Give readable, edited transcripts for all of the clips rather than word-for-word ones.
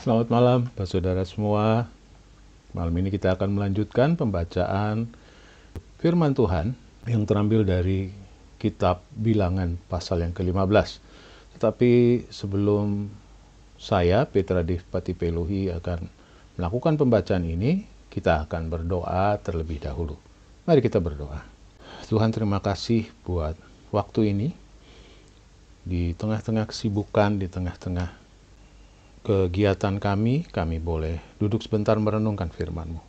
Selamat malam, Pak Saudara semua. Malam ini kita akan melanjutkan pembacaan firman Tuhan yang terambil dari kitab Bilangan pasal yang ke-15. Tetapi sebelum saya, Petra Devpati Peluhi, akan melakukan pembacaan ini, kita akan berdoa terlebih dahulu. Mari kita berdoa. Tuhan, terima kasih buat waktu ini. Di tengah-tengah kesibukan, di tengah-tengah kegiatan kami boleh duduk sebentar merenungkan firman-Mu.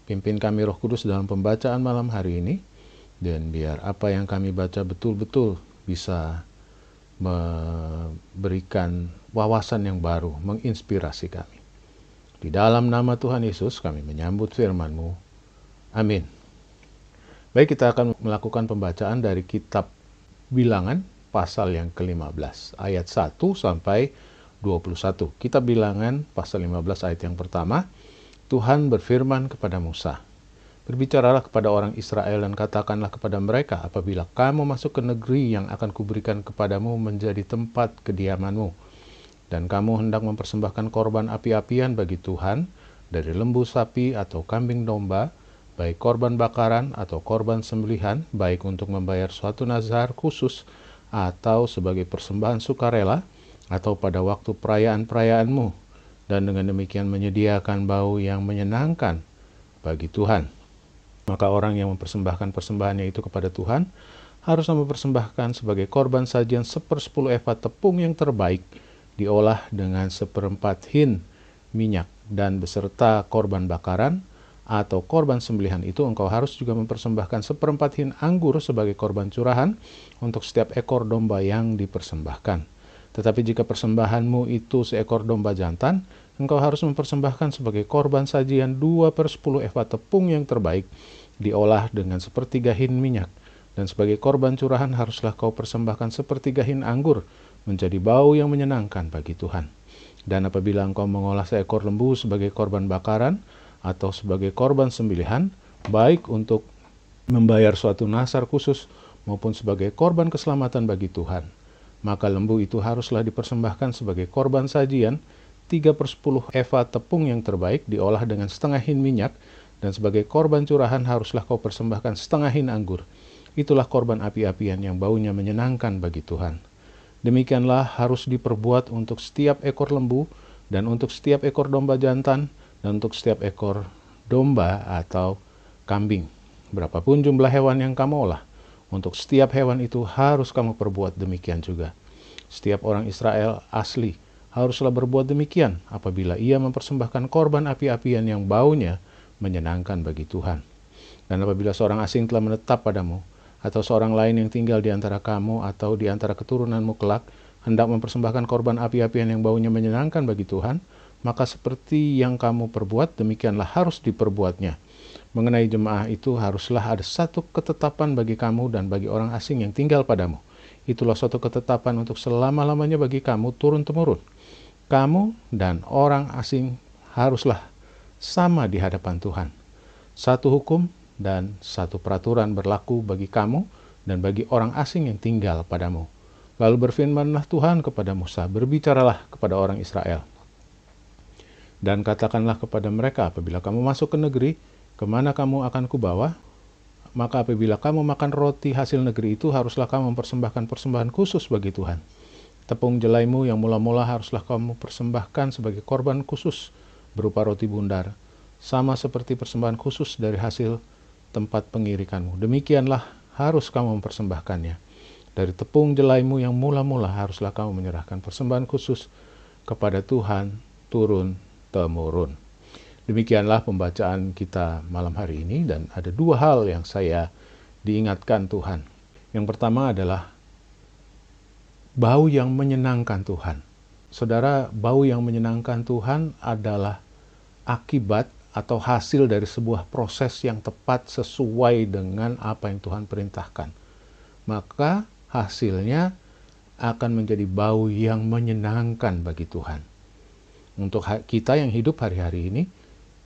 Pimpin kami Roh Kudus dalam pembacaan malam hari ini, dan biar apa yang kami baca betul-betul bisa memberikan wawasan yang baru, menginspirasi kami. Di dalam nama Tuhan Yesus kami menyambut firman-Mu. Amin. Baik, kita akan melakukan pembacaan dari kitab Bilangan pasal yang ke-15, ayat 1 sampai 21. Kitab Bilangan pasal 15 ayat yang pertama. Tuhan berfirman kepada Musa, "Berbicaralah kepada orang Israel dan katakanlah kepada mereka, apabila kamu masuk ke negeri yang akan kuberikan kepadamu menjadi tempat kediamanmu, dan kamu hendak mempersembahkan korban api-apian bagi Tuhan dari lembu sapi atau kambing domba, baik korban bakaran atau korban sembelihan, baik untuk membayar suatu nazar khusus atau sebagai persembahan sukarela, atau pada waktu perayaan-perayaanmu, dan dengan demikian menyediakan bau yang menyenangkan bagi Tuhan. Maka orang yang mempersembahkan persembahannya itu kepada Tuhan harus mempersembahkan sebagai korban sajian 1/10 eva tepung yang terbaik, diolah dengan 1/4 hin minyak, dan beserta korban bakaran atau korban sembelihan itu engkau harus juga mempersembahkan 1/4 hin anggur sebagai korban curahan untuk setiap ekor domba yang dipersembahkan. Tetapi jika persembahanmu itu seekor domba jantan, engkau harus mempersembahkan sebagai korban sajian 2/10 eva tepung yang terbaik, diolah dengan 1/3 hin minyak, dan sebagai korban curahan haruslah kau persembahkan 1/3 hin anggur, menjadi bau yang menyenangkan bagi Tuhan. Dan apabila engkau mengolah seekor lembu sebagai korban bakaran atau sebagai korban sembelihan, baik untuk membayar suatu nazar khusus maupun sebagai korban keselamatan bagi Tuhan, maka lembu itu haruslah dipersembahkan sebagai korban sajian 3/10 eva tepung yang terbaik, diolah dengan 1/2 hin minyak, dan sebagai korban curahan haruslah kau persembahkan 1/2 hin anggur. Itulah korban api-apian yang baunya menyenangkan bagi Tuhan. Demikianlah harus diperbuat untuk setiap ekor lembu, dan untuk setiap ekor domba jantan, dan untuk setiap ekor domba atau kambing. Berapapun jumlah hewan yang kamu olah, untuk setiap hewan itu harus kamu perbuat demikian juga. Setiap orang Israel asli haruslah berbuat demikian apabila ia mempersembahkan korban api-apian yang baunya menyenangkan bagi Tuhan. Dan apabila seorang asing telah menetap padamu, atau seorang lain yang tinggal di antara kamu atau di antara keturunanmu kelak, hendak mempersembahkan korban api-apian yang baunya menyenangkan bagi Tuhan, maka seperti yang kamu perbuat, demikianlah harus diperbuatnya. Mengenai jemaah itu haruslah ada satu ketetapan bagi kamu dan bagi orang asing yang tinggal padamu. Itulah suatu ketetapan untuk selama-lamanya bagi kamu turun-temurun. Kamu dan orang asing haruslah sama di hadapan Tuhan. Satu hukum dan satu peraturan berlaku bagi kamu dan bagi orang asing yang tinggal padamu. Lalu berfirmanlah Tuhan kepada Musa, "Berbicaralah kepada orang Israel, dan katakanlah kepada mereka, apabila kamu masuk ke negeri, kemana kamu akan kubawa, maka apabila kamu makan roti hasil negeri itu, haruslah kamu mempersembahkan persembahan khusus bagi Tuhan. Tepung jelaimu yang mula-mula haruslah kamu persembahkan sebagai korban khusus berupa roti bundar, sama seperti persembahan khusus dari hasil tempat pengirikanmu. Demikianlah harus kamu mempersembahkannya. Dari tepung jelaimu yang mula-mula haruslah kamu menyerahkan persembahan khusus kepada Tuhan turun-temurun." Demikianlah pembacaan kita malam hari ini, dan ada dua hal yang saya diingatkan Tuhan. Yang pertama adalah bau yang menyenangkan Tuhan. Saudara, bau yang menyenangkan Tuhan adalah akibat atau hasil dari sebuah proses yang tepat sesuai dengan apa yang Tuhan perintahkan. Maka hasilnya akan menjadi bau yang menyenangkan bagi Tuhan. Untuk kita yang hidup hari-hari ini,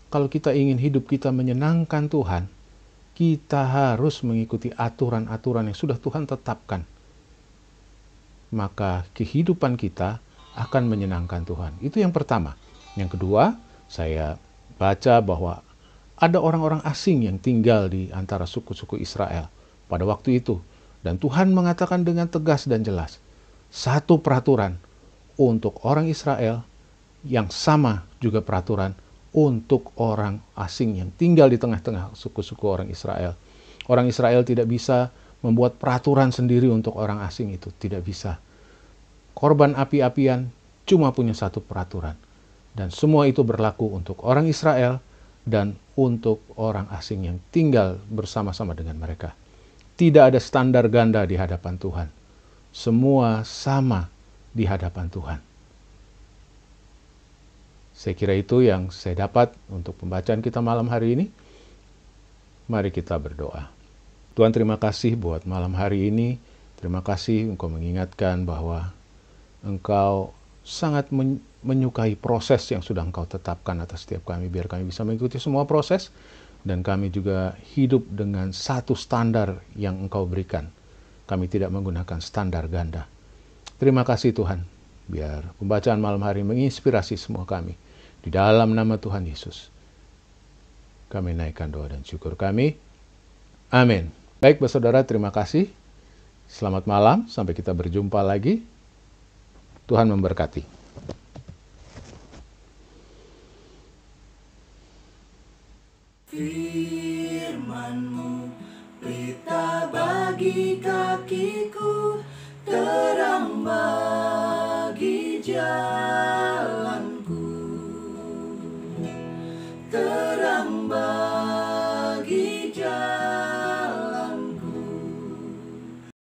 kalau kita ingin hidup kita menyenangkan Tuhan, kita harus mengikuti aturan-aturan yang sudah Tuhan tetapkan. Maka kehidupan kita akan menyenangkan Tuhan. Itu yang pertama. Yang kedua, saya baca bahwa ada orang-orang asing yang tinggal di antara suku-suku Israel pada waktu itu. Dan Tuhan mengatakan dengan tegas dan jelas, satu peraturan untuk orang Israel yang sama juga peraturan untuk orang asing yang tinggal di tengah-tengah suku-suku orang Israel. Orang Israel tidak bisa membuat peraturan sendiri untuk orang asing itu. Tidak bisa. Korban api-apian cuma punya satu peraturan. Dan semua itu berlaku untuk orang Israel dan untuk orang asing yang tinggal bersama-sama dengan mereka. Tidak ada standar ganda di hadapan Tuhan. Semua sama di hadapan Tuhan. Saya kira itu yang saya dapat untuk pembacaan kita malam hari ini. Mari kita berdoa. Tuhan, terima kasih buat malam hari ini. Terima kasih Engkau mengingatkan bahwa Engkau sangat menyukai proses yang sudah Engkau tetapkan atas setiap kami, biar kami bisa mengikuti semua proses, dan kami juga hidup dengan satu standar yang Engkau berikan. Kami tidak menggunakan standar ganda. Terima kasih Tuhan, biar pembacaan malam hari menginspirasi semua kami. Di dalam nama Tuhan Yesus, kami naikkan doa dan syukur kami. Amin. Baik, saudara, terima kasih. Selamat malam, sampai kita berjumpa lagi. Tuhan memberkati. Firman-Mu, berita bagi kakiku, terang bagi